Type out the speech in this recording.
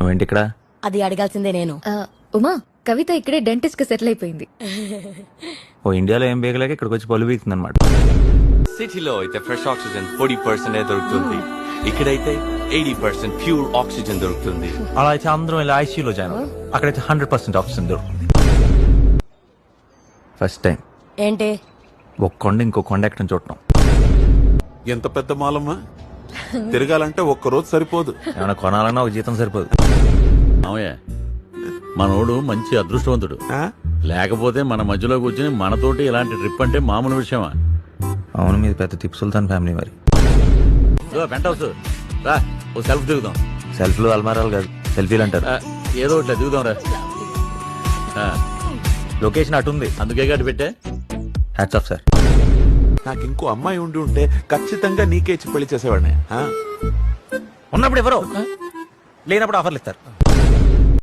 నువ్వేంటి ఇక్కడ? అది అడగాల్సిందే నేను. ఉమా, కవిత ఇక్కడే డెంటిస్ట్ కి సెటిల్ అయిపోయింది. ఓ ఇండియాలో ఏం బేగలేక ఇక్కడికి వచ్చి పళ్ళు బీగుతుంది అనమాట. సిటీలో అయితే ఫ్రెష్ ఆక్సిజన్ 40% దొరుకుతుంది, ఇక్కడైతే 80% ప్యూర్ ఆక్సిజన్ దొరుకుతుంది. అలా అయితే అందరం ఇలా ఐసీయూలో జాయిన్ అవుతాం. అక్కడైతే 100% ఆక్సిజన్ దొరుకుతుంది. ఫస్ట్ టైం ఏంటి? ఒక కొండ ఇంకో కొండ ఎక్కడం చూడటం. ఎంత పెద్ద మాలమ్మా, తిరగాలంటే ఒక్కరోజు సరిపోదు. ఏమైనా కొనాలన్నా ఒక జీతం సరిపోదు. అవుయా, మనోడు మంచి అదృష్టవంతుడు. ఆ? లేకపోతే మన మధ్యలో కూర్చుని మనతోటి ఇలాంటి ట్రిప్ అంటే మామూలు విషయమా? అవును, మీది పెద్ద టిప్ సుల్తాన్ ఫ్యామిలీ మరి. పెంట్ హౌస్ రా, ఓ సెల్ఫ్ దిగుదాం. సెల్ఫ్లు అల్మారాలు కాదు, సెల్ఫీలు అంటారు. ఏదో ఒకటి దిగుదాం రా. లొకేషన్ అటు ఉంది, అందుకే గట్టి పెట్టే. Hats off sir. నాకు ఇంకో అమ్మాయి ఉండి ఉంటే ఖచ్చితంగా నీకే ఇచ్చి పెళ్లి చేసేవాడిని. ఉన్నప్పుడు ఎవరో లేనప్పుడు ఆఫర్లు ఇస్తారు.